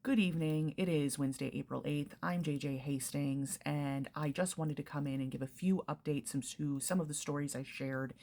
Good evening. It is Wednesday, April 8th. I'm JJ Hastings, and I just wanted to come in and give a few updates to some of the stories I shared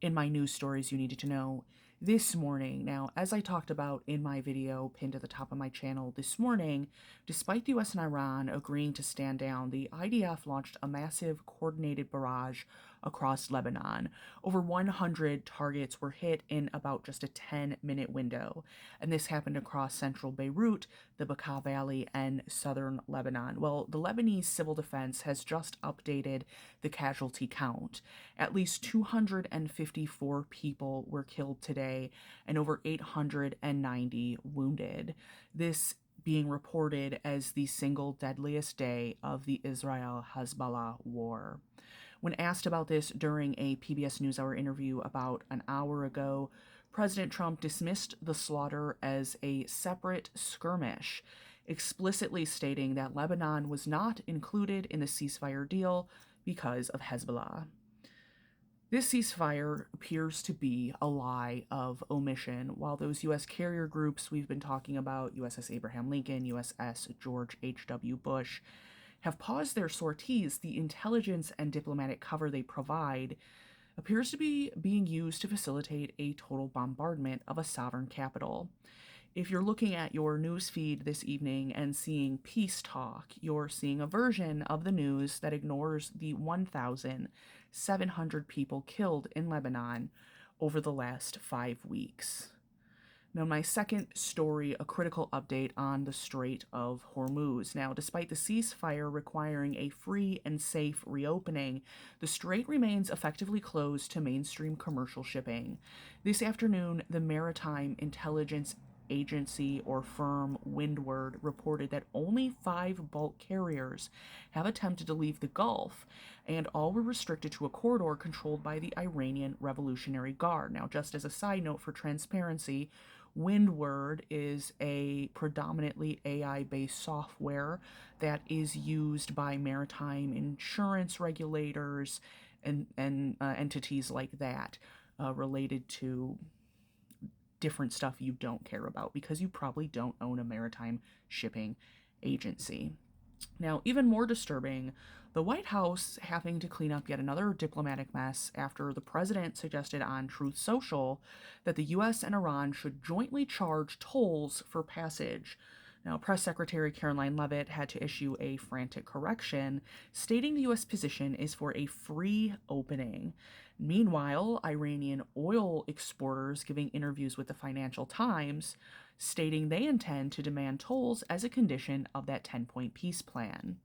in my news stories you needed to know this morning. Now, as I talked about in my video pinned at the top of my channel this morning, despite the US and Iran agreeing to stand down, the IDF launched a massive coordinated barrage across Lebanon. Over 100 targets were hit in about just a 10-minute window, and this happened across central Beirut, the Bekaa Valley, and southern Lebanon. Well, the Lebanese civil defense has just updated the casualty count. At least 254 people were killed today and over 890 wounded. This being reported as the single deadliest day of the Israel-Hezbollah war. When asked about this during a PBS NewsHour interview about an hour ago, President Trump dismissed the slaughter as a separate skirmish, explicitly stating that Lebanon was not included in the ceasefire deal because of Hezbollah. This ceasefire appears to be a lie of omission. While those U.S. carrier groups we've been talking about, USS Abraham Lincoln, USS George H.W. Bush, have paused their sorties, the intelligence and diplomatic cover they provide appears to be being used to facilitate a total bombardment of a sovereign capital. If you're looking at your news feed this evening and seeing peace talk, you're seeing a version of the news that ignores the 1,700 people killed in Lebanon over the last 5 weeks. Now, my second story, a critical update on the Strait of Hormuz. Now, despite the ceasefire requiring a free and safe reopening, the strait remains effectively closed to mainstream commercial shipping. This afternoon, the Maritime Intelligence Agency or firm Windward reported that only 5 bulk carriers have attempted to leave the Gulf, and all were restricted to a corridor controlled by the Iranian Revolutionary Guard. Now, just as a side note for transparency, Windward is a predominantly AI-based software that is used by maritime insurance regulators and entities like that related to different stuff you don't care about because you probably don't own a maritime shipping agency. Now, even more disturbing, the White House having to clean up yet another diplomatic mess after the president suggested on Truth Social that the US and Iran should jointly charge tolls for passage. Now, Press Secretary Caroline Leavitt had to issue a frantic correction, stating the U.S. position is for a free opening. Meanwhile, Iranian oil exporters giving interviews with the Financial Times, stating they intend to demand tolls as a condition of that 10-point peace plan.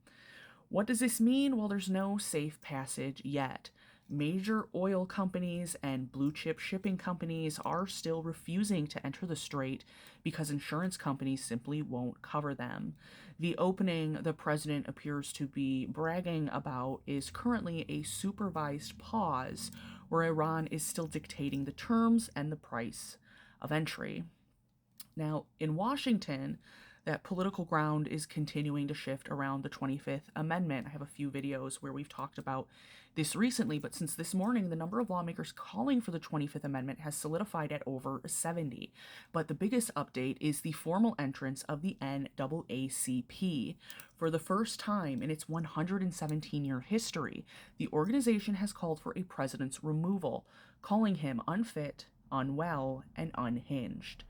What does this mean? Well, there's no safe passage yet. Major oil companies and blue chip shipping companies are still refusing to enter the strait because insurance companies simply won't cover them. The opening the president appears to be bragging about is currently a supervised pause where Iran is still dictating the terms and the price of entry. Now, in Washington, that political ground is continuing to shift around the 25th Amendment. I have a few videos where we've talked about this recently, but since this morning, the number of lawmakers calling for the 25th Amendment has solidified at over 70. But the biggest update is the formal entrance of the NAACP. For the first time in its 117-year history, the organization has called for a president's removal, calling him unfit, unwell, and unhinged.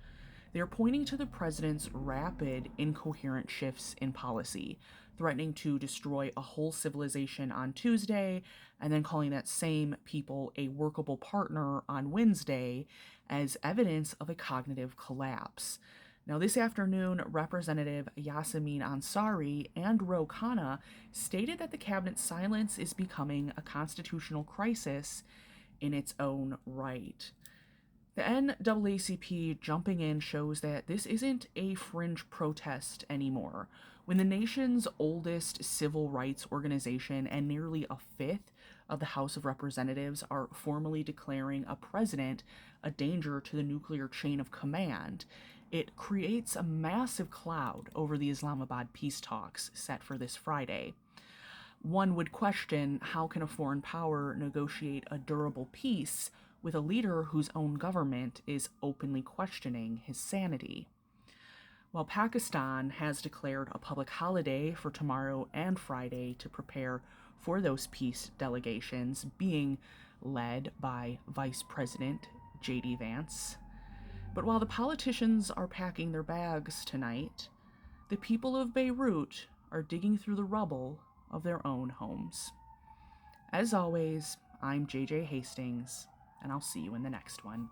They are pointing to the president's rapid, incoherent shifts in policy, threatening to destroy a whole civilization on Tuesday, and then calling that same people a workable partner on Wednesday as evidence of a cognitive collapse. Now, this afternoon, Representative Yasemin Ansari and Ro Khanna stated that the cabinet's silence is becoming a constitutional crisis in its own right. The NAACP jumping in shows that this isn't a fringe protest anymore. When the nation's oldest civil rights organization and nearly a fifth of the House of Representatives are formally declaring a president a danger to the nuclear chain of command, it creates a massive cloud over the Islamabad peace talks set for this Friday. One would question, how can a foreign power negotiate a durable peace with a leader whose own government is openly questioning his sanity? While Pakistan has declared a public holiday for tomorrow and Friday to prepare for those peace delegations being led by Vice President J.D. Vance. But while the politicians are packing their bags tonight, the people of Beirut are digging through the rubble of their own homes. As always, I'm JJ Hastings, and I'll see you in the next one.